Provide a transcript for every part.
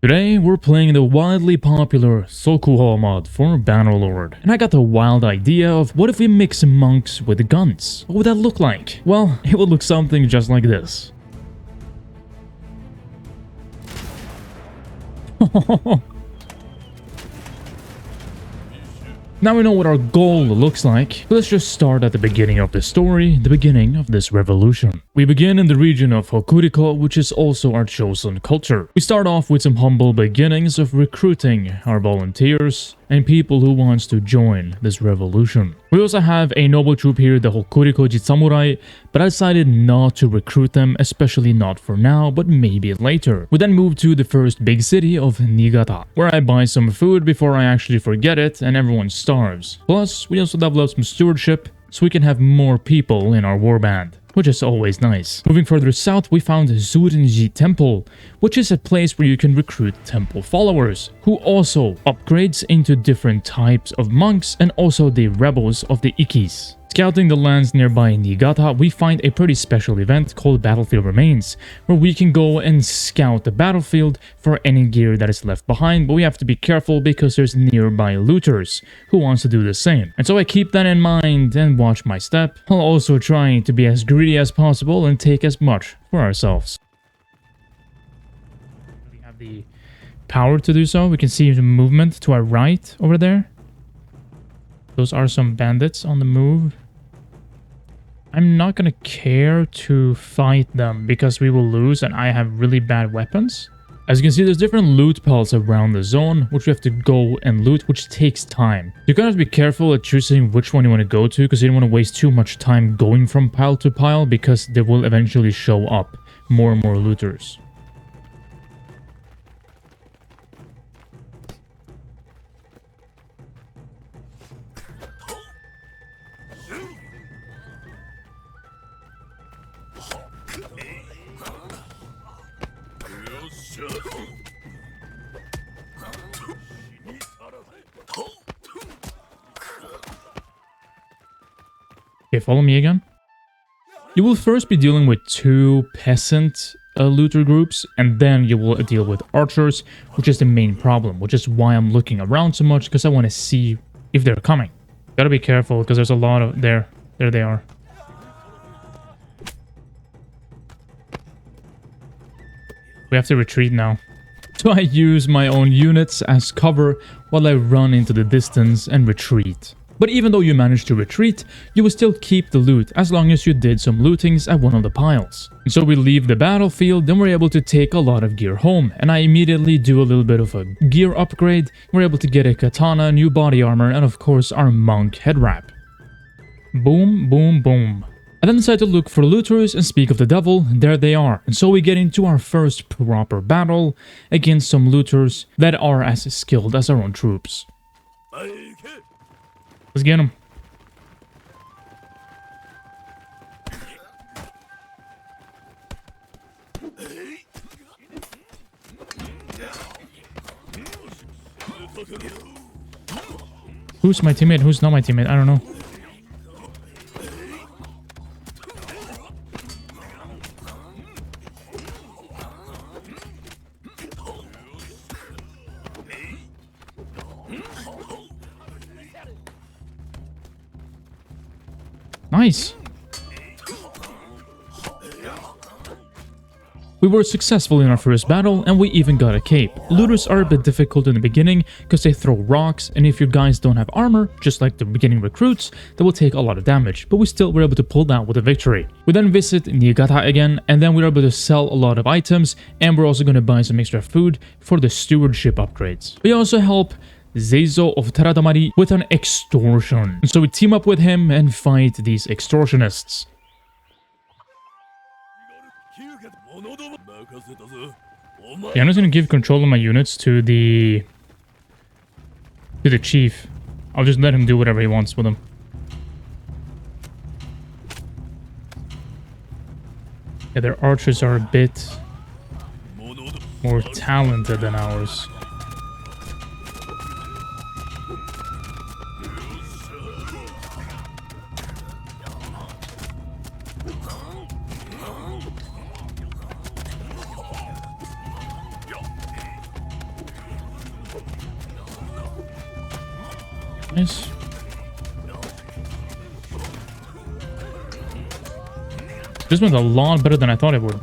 Today, we're playing the wildly popular Sokuho mod for Bannerlord, and I got the wild idea of what if we mix monks with guns? What would that look like? Well, it would look something just like this. Now we know what our goal looks like, but let's just start at the beginning of the story, the beginning of this revolution. We begin in the region of Hokuriko, which is also our chosen culture. We start off with some humble beginnings of recruiting our volunteers and people who wants to join this revolution. We also have a noble troop here, the Hokuriko Samurai, but I decided not to recruit them, especially not for now, but maybe later. We then move to the first big city of Niigata, where I buy some food before I actually forget it and everyone starves. Plus, we also develop some stewardship, so we can have more people in our warband, which is always nice. Moving further south, we found Zurenji Temple, which is a place where you can recruit temple followers, who also upgrades into different types of monks and also the rebels of the Ikkis. Scouting the lands nearby Niigata, we find a pretty special event called Battlefield Remains, where we can go and scout the battlefield for any gear that is left behind, but we have to be careful because there's nearby looters who wants to do the same. And so I keep that in mind and watch my step, while also trying to be as greedy as possible and take as much for ourselves. We have the power to do so. We can see the movement to our right over there. Those are some bandits on the move. I'm not gonna care to fight them because we will lose and I have really bad weapons. As you can see, there's different loot piles around the zone, which we have to go and loot, which takes time. You gotta be careful at choosing which one you want to go to because you don't want to waste too much time going from pile to pile because there will eventually show up more and more looters. Okay, follow me again. You will first be dealing with two peasant looter groups, and then you will deal with archers, which is the main problem, which is why I'm looking around so much, because I want to see if they're coming. Gotta be careful, because there's a lot of... There they are. We have to retreat now. So I use my own units as cover while I run into the distance and retreat. But even though you manage to retreat, you will still keep the loot as long as you did some lootings at one of the piles. And so we leave the battlefield, then we're able to take a lot of gear home, and I immediately do a little bit of a gear upgrade. We're able to get a katana, new body armor, and of course our monk head wrap. Boom, boom, boom. I then decide to look for looters and speak of the devil, there they are. And so we get into our first proper battle against some looters that are as skilled as our own troops. Let's get him. Who's my teammate? Who's not my teammate? I don't know. Nice. We were successful in our first battle and we even got a cape. Looters are a bit difficult in the beginning because they throw rocks, and if your guys don't have armor, just like the beginning recruits, they will take a lot of damage, but we still were able to pull that with a victory. We then visit Niigata again, and then we were able to sell a lot of items, and we're also going to buy some extra food for the stewardship upgrades. We also help Zeizo of Taradamari with an extortion. So we team up with him and fight these extortionists. Yeah, I'm just gonna give control of my units to the chief. I'll just let him do whatever he wants with them. Yeah, their archers are a bit more talented than ours. Nice. This went a lot better than I thought it would.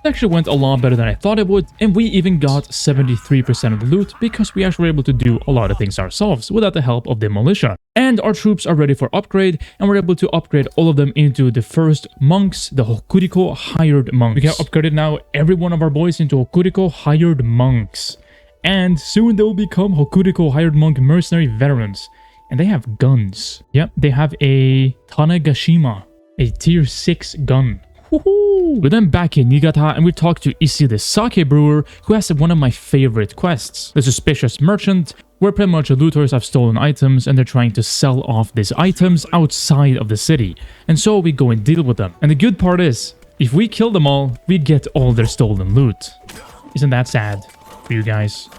It actually went a lot better than I thought it would, and we even got 73% of the loot because we actually were able to do a lot of things ourselves without the help of the militia. And our troops are ready for upgrade, and we're able to upgrade all of them into the first monks, the Hokuriko hired monks. We have upgraded now every one of our boys into Hokuriko hired monks. And soon they will become Hokuriko hired monk mercenary veterans. And they have guns. Yep, they have a Tanegashima, a tier 6 gun. Woohoo! We're then back in Niigata and we talk to Issei the sake brewer, who has one of my favorite quests. The suspicious merchant, where pretty much looters have stolen items and they're trying to sell off these items outside of the city. And so we go and deal with them. And the good part is, if we kill them all, we get all their stolen loot. Isn't that sad for you guys?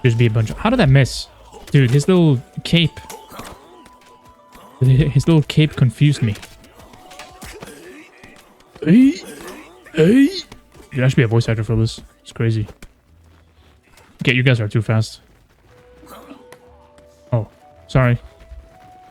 There's be a bunch of... How did that miss? Dude, his little cape. His little cape confused me. Hey! Hey! There should be a voice actor for this. It's crazy. Okay, you guys are too fast. Oh, sorry.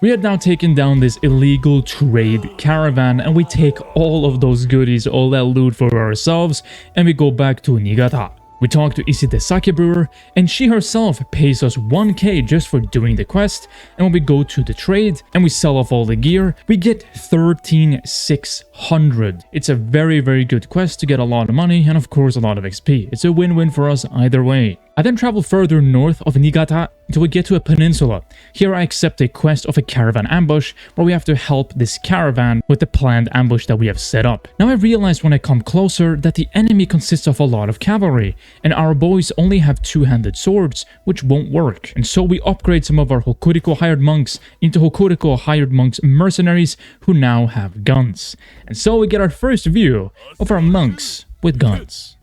We had now taken down this illegal trade caravan and we take all of those goodies, all that loot for ourselves, and we go back to Niigata. We talk to Issei the sake brewer, and she herself pays us 1k just for doing the quest, and when we go to the trade and we sell off all the gear, we get 13,600. It's a very, very good quest to get a lot of money and of course a lot of XP. It's a win-win for us either way. I then travel further north of Niigata until we get to a peninsula. Here I accept a quest of a caravan ambush where we have to help this caravan with the planned ambush that we have set up. Now I realize when I come closer that the enemy consists of a lot of cavalry, and our boys only have two-handed swords, which won't work. And so we upgrade some of our Hokuriko hired monks into Hokuriko hired monks mercenaries who now have guns. And so we get our first view of our monks with guns.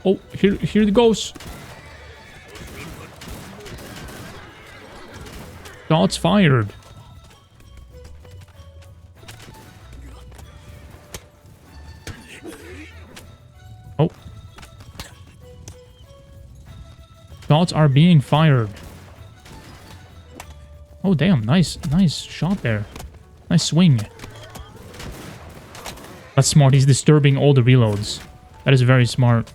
Oh, here it goes. Shots fired. Oh. Shots are being fired. Oh, damn. Nice shot there. Nice swing. That's smart. He's disturbing all the reloads. That is very smart.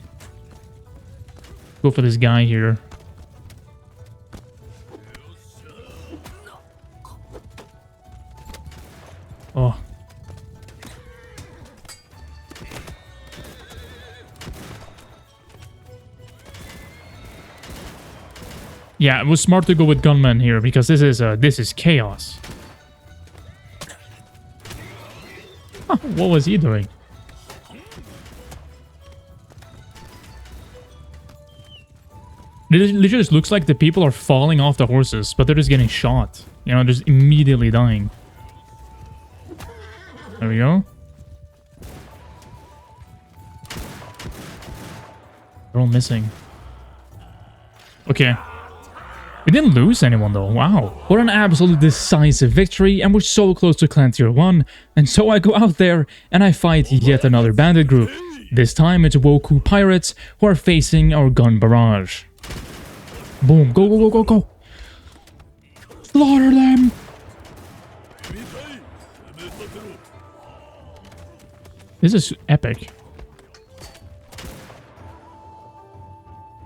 Go for this guy here. Oh. Yeah, it was smart to go with gunmen here because this is chaos. Huh, what was he doing? It literally just looks like the people are falling off the horses, but they're just getting shot. You know, just immediately dying. There we go. They're all missing. Okay. We didn't lose anyone though. Wow. What an absolute decisive victory, and we're so close to Clan Tier 1. And so I go out there and I fight yet another bandit group. This time it's Woku pirates who are facing our gun barrage. Boom. Go, go, go, go, go. Slaughter them. This is epic.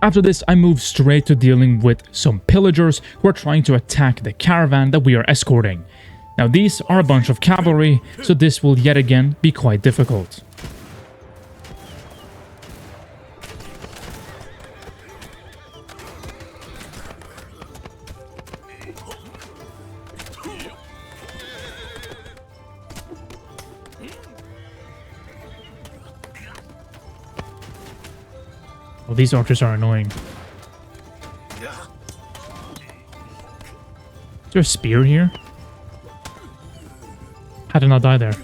After this, I move straight to dealing with some pillagers who are trying to attack the caravan that we are escorting. Now, these are a bunch of cavalry, so this will yet again be quite difficult. Oh, these archers are annoying. Is there a spear here? How did not die there?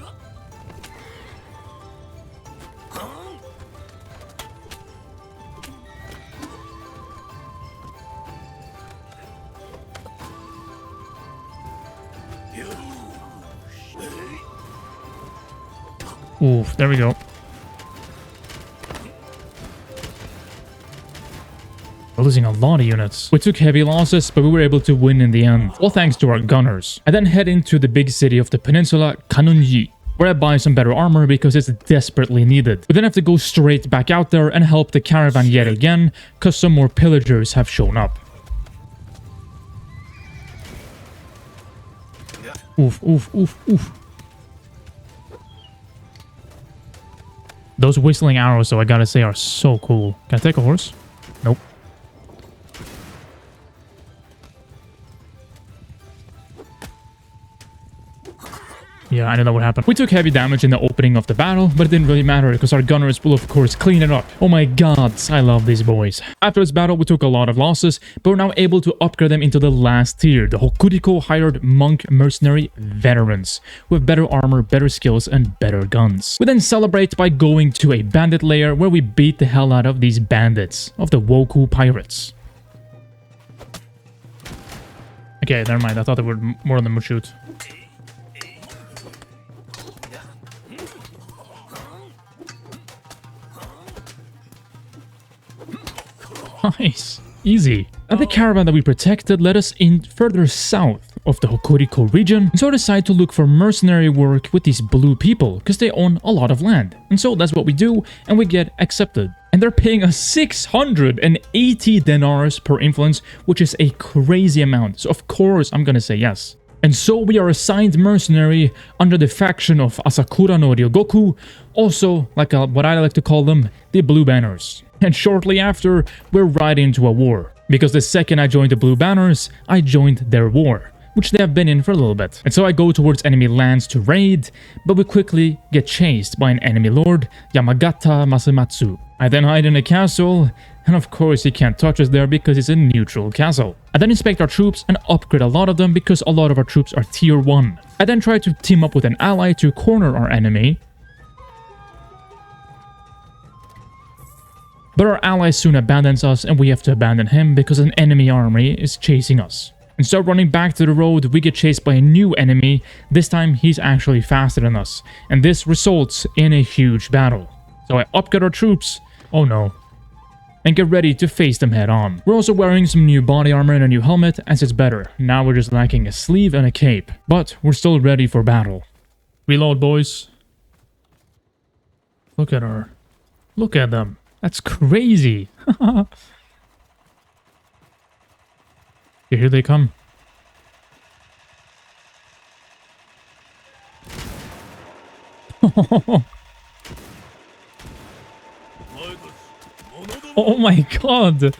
Oof, there we go. We're losing a lot of units. We took heavy losses, but we were able to win in the end, all thanks to our gunners. I then head into the big city of the peninsula, Kanunji, where I buy some better armor because it's desperately needed. We then have to go straight back out there and help the caravan yet again, because some more pillagers have shown up. Oof, oof, oof, oof. Those whistling arrows, though, I gotta say, are so cool. Can I take a horse? Nope. Yeah, I know that would happen. We took heavy damage in the opening of the battle, but it didn't really matter because our gunners will of course clean it up. Oh my god, I love these boys. After this battle, we took a lot of losses, but we're now able to upgrade them into the last tier, the Hokuriko hired monk mercenary veterans, with better armor, better skills, and better guns. We then celebrate by going to a bandit lair where we beat the hell out of these bandits, of the Woku pirates. Okay, never mind, I thought there were more of them would shoot. Nice. Easy. And the caravan that we protected led us in further south of the Hokuriko region, and so I decided to look for mercenary work with these blue people, because they own a lot of land. And so that's what we do, and we get accepted. And they're paying us 680 dinars per influence, which is a crazy amount. So of course I'm gonna say yes. And so we are assigned mercenary under the faction of Asakura no Ryogoku, also like what I like to call them, the Blue Banners. And shortly after, we're right into a war. Because the second I joined the Blue Banners, I joined their war, which they have been in for a little bit. And so I go towards enemy lands to raid, but we quickly get chased by an enemy lord, Yamagata Masamatsu. I then hide in a castle, and of course he can't touch us there because it's a neutral castle. I then inspect our troops and upgrade a lot of them because a lot of our troops are tier 1. I then try to team up with an ally to corner our enemy, but our ally soon abandons us and we have to abandon him because an enemy army is chasing us. Instead of running back to the road, we get chased by a new enemy. This time he's actually faster than us, and this results in a huge battle. So I upgrade our troops, oh no, and get ready to face them head on. We're also wearing some new body armor and a new helmet, as it's better. Now we're just lacking a sleeve and a cape, but we're still ready for battle. Reload, boys. Look at her. Look at them. That's crazy. Here they come. Oh my god.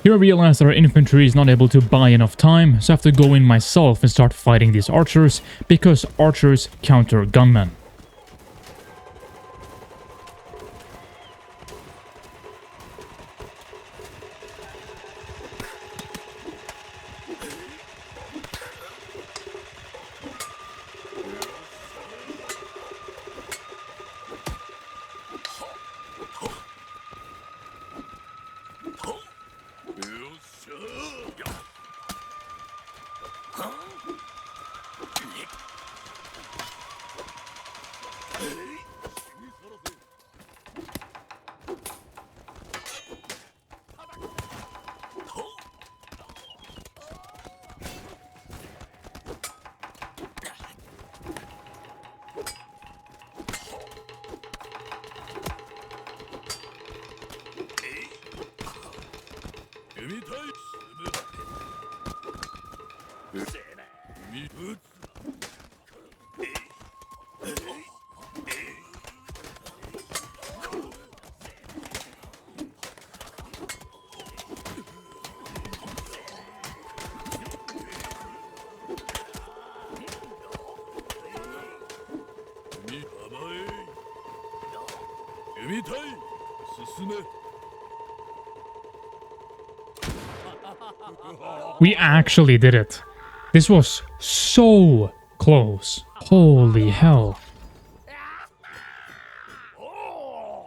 Here I realize that our infantry is not able to buy enough time, so I have to go in myself and start fighting these archers, because archers counter gunmen. We actually did it. This was so close. Holy hell.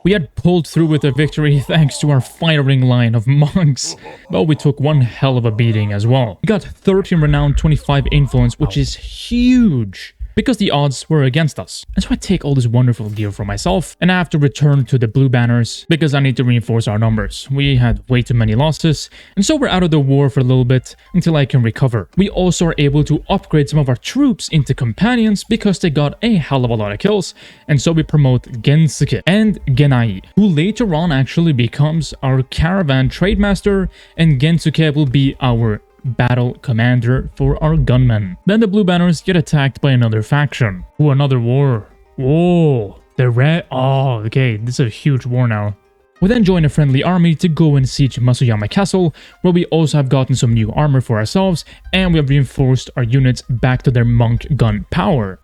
We had pulled through with a victory thanks to our firing line of monks, but we took one hell of a beating as well. We got 13 renown, 25 influence, which is huge, because the odds were against us. And so I take all this wonderful gear for myself, and I have to return to the blue banners because I need to reinforce our numbers. We had way too many losses, and so we're out of the war for a little bit until I can recover. We also are able to upgrade some of our troops into companions because they got a hell of a lot of kills, and so we promote Gensuke and Genai, who later on actually becomes our caravan trade master, and Gensuke will be our battle commander for our gunmen. Then the blue banners get attacked by another faction. Oh, another war. Whoa, the red. Oh, okay, this is a huge war now. We then join a friendly army to go and siege Masuyama Castle, where we also have gotten some new armor for ourselves, and we have reinforced our units back to their monk gun power.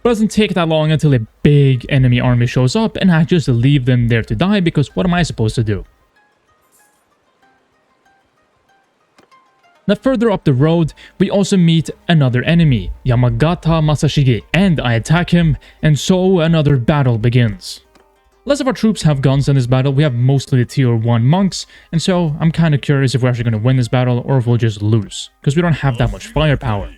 It doesn't take that long until a big enemy army shows up, and I just leave them there to die because what am I supposed to do? Now further up the road, we also meet another enemy, Yamagata Masashige, and I attack him, and so another battle begins. Less of our troops have guns in this battle, we have mostly the tier 1 monks, and so I'm kind of curious if we're actually going to win this battle or if we'll just lose, because we don't have that much firepower.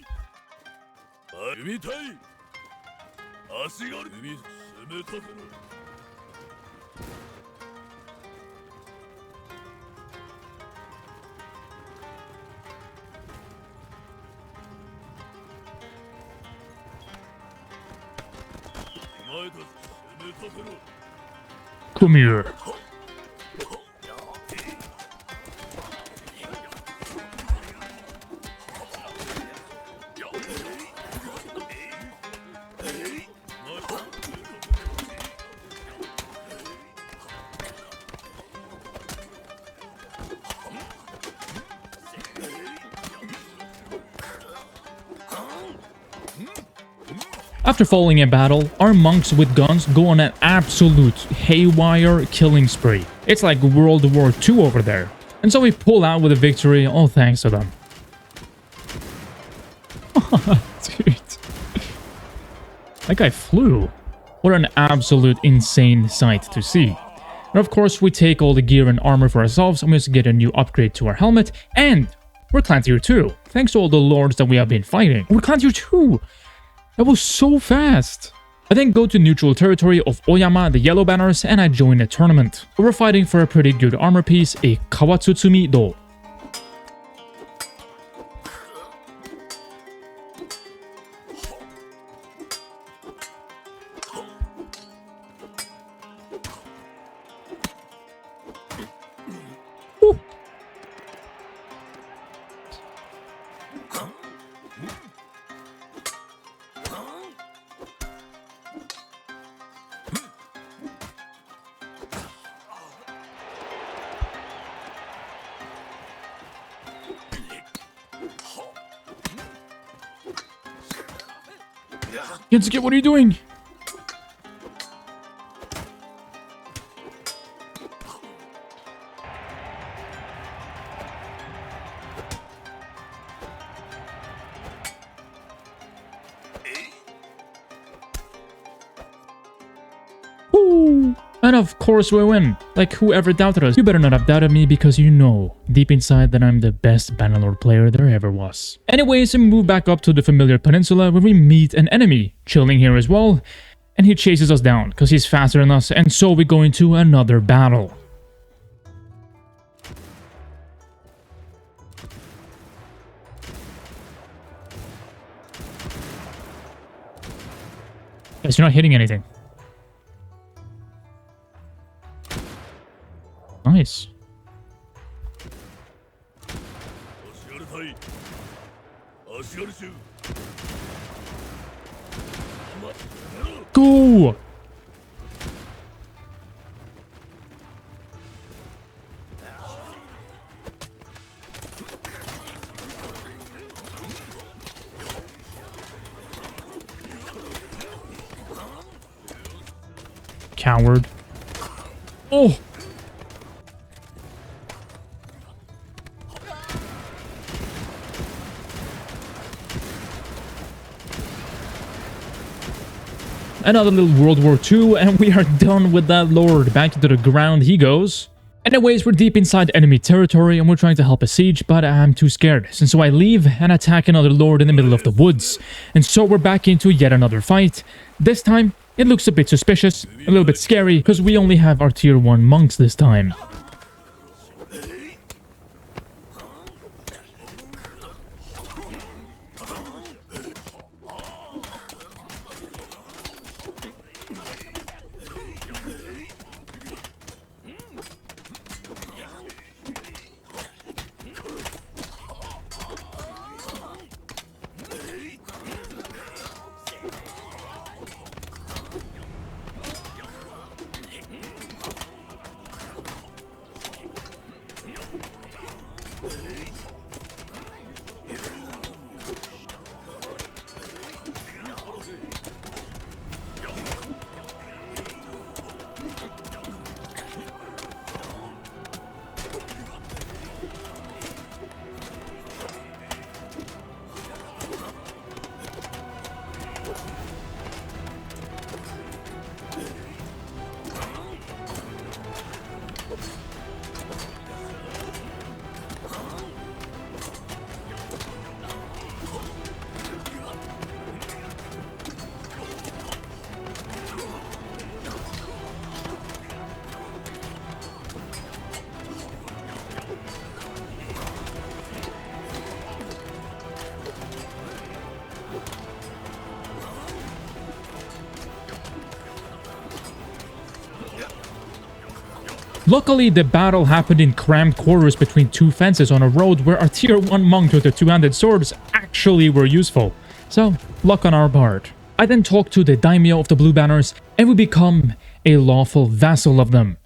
Come here. After falling in battle, our monks with guns go on an absolute haywire killing spree. It's like World War II over there. And so we pull out with a victory, all thanks to them. Dude. That guy flew. What an absolute insane sight to see. And of course, we take all the gear and armor for ourselves, and we also get a new upgrade to our helmet, and we're clan tier 2. Thanks to all the lords that we have been fighting. We're clan tier 2! That was so fast! I then go to neutral territory of Oyama, the yellow banners, and I join a tournament. We're fighting for a pretty good armor piece, a Kawatsutsumi Do. Gensuke, what are you doing? Woo! And of course we win. Like, whoever doubted us? You better not have doubted me, because you know deep inside that I'm the best Bannerlord player there ever was. Anyways, we move back up to the familiar peninsula where we meet an enemy chilling here as well, and he chases us down because he's faster than us, and so we go into another battle. Guys, you're not hitting anything. Nice. Go! Coward. Oh! Another little World War II, and we are done with that lord. Back into the ground he goes. Anyways, we're deep inside enemy territory and we're trying to help a siege, but I'm too scared. And so I leave and attack another lord in the middle of the woods. And so we're back into yet another fight. This time, it looks a bit suspicious, a little bit scary, because we only have our tier 1 monks this time. Luckily, the battle happened in cramped quarters between two fences on a road where our tier 1 monk with their two-handed swords actually were useful. So, luck on our part. I then talk to the daimyo of the blue banners and we become a lawful vassal of them.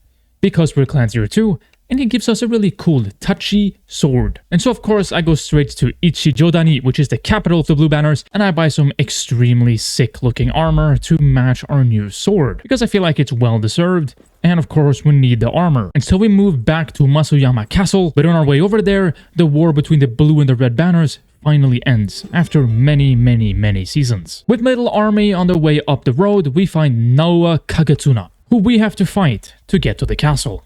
Because we're clan tier 2, and he gives us a really cool, touchy sword. And so of course I go straight to Ichijodani, which is the capital of the blue banners, and I buy some extremely sick looking armor to match our new sword. Because I feel like it's well deserved. And of course, we need the armor. And so we move back to Masuyama Castle, but on our way over there, the war between the blue and the red banners finally ends after many seasons. With middle army on the way up the road, we find Naoa Kagetsuna, who we have to fight to get to the castle.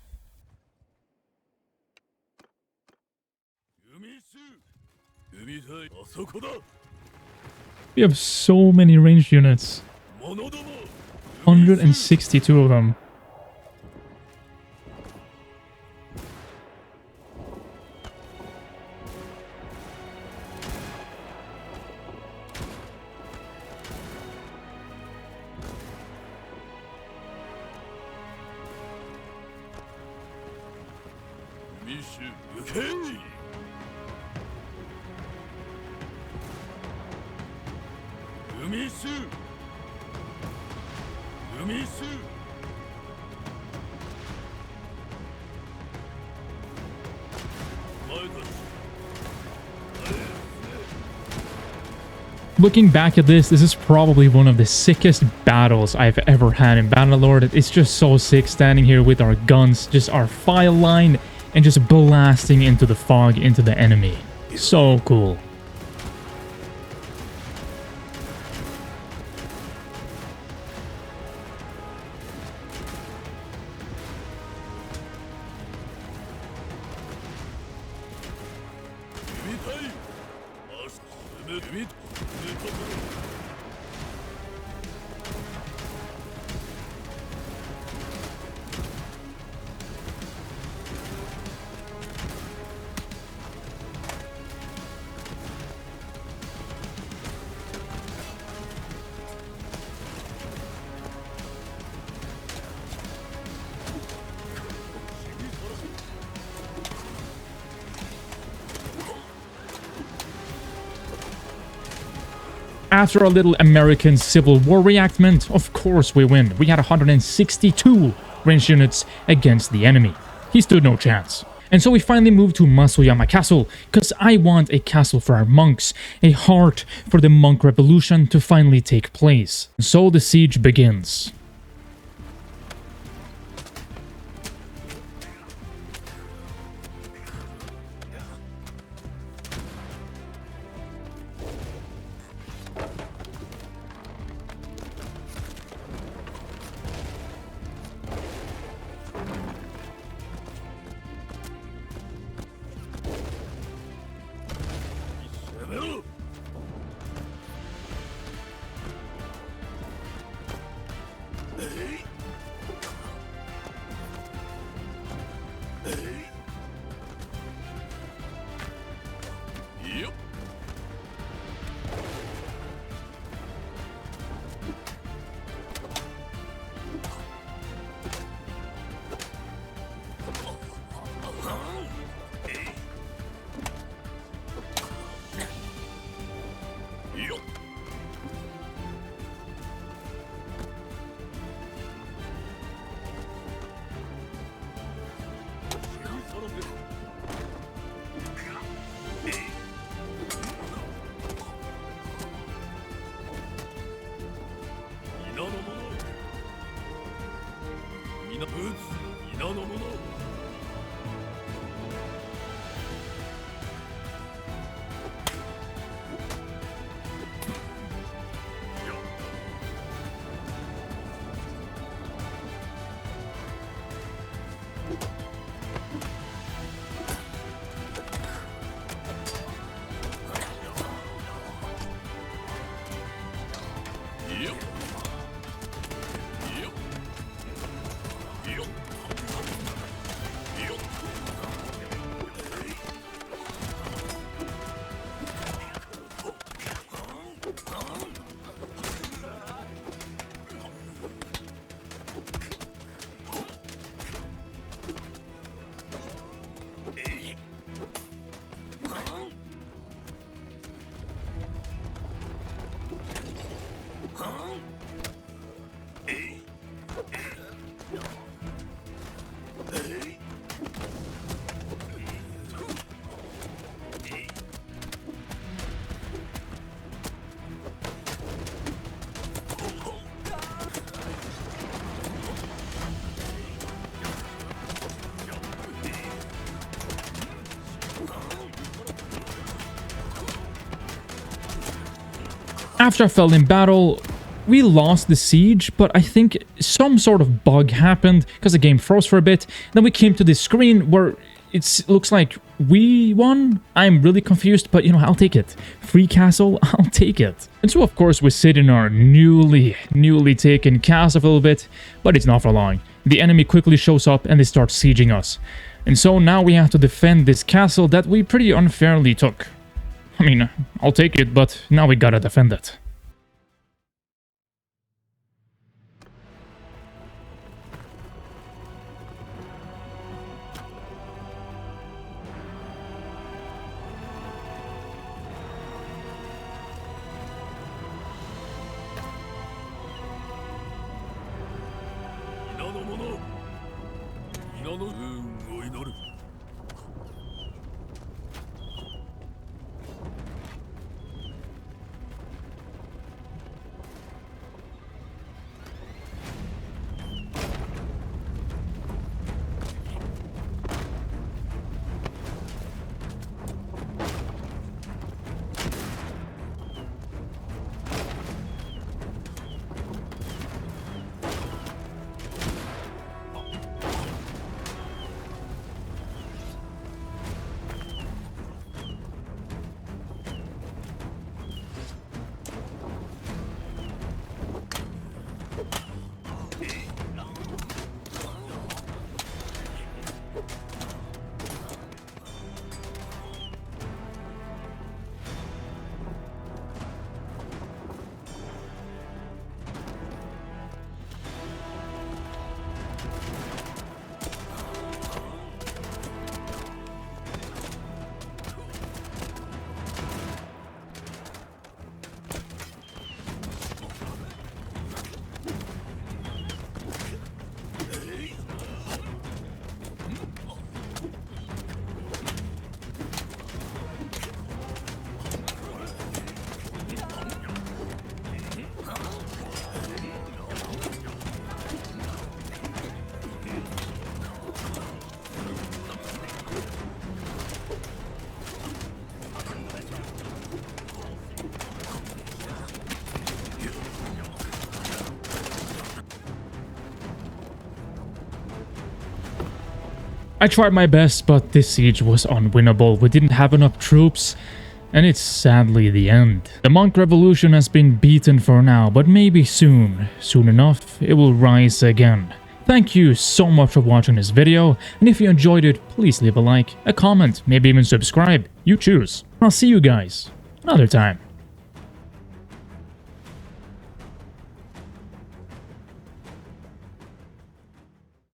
We have so many ranged units. 162 of them. Looking back at this is probably one of the sickest battles I've ever had in Bannerlord. It's just so sick standing here with our guns, just our file line, and just blasting into the fog into the enemy. So cool. After a little American Civil War reenactment, of course we win. We had 162 ranged units against the enemy. He stood no chance. And so we finally moved to Masuyama Castle, because I want a castle for our monks, a heart for the monk revolution to finally take place. So the siege begins. After I fell in battle, we lost the siege, but I think some sort of bug happened because the game froze for a bit. Then we came to this screen where it looks like we won. I'm really confused, but you know, I'll take it. Free castle, I'll take it. And so of course we sit in our newly taken castle for a little bit, but it's not for long. The enemy quickly shows up and they start sieging us. And so now we have to defend this castle that we pretty unfairly took. I mean, I'll take it, but now we gotta defend it. I tried my best, but this siege was unwinnable. We didn't have enough troops, and it's sadly the end. The monk revolution has been beaten for now, but maybe soon enough, it will rise again. Thank you so much for watching this video, and if you enjoyed it, please leave a like, a comment, maybe even subscribe. You choose. I'll see you guys another time.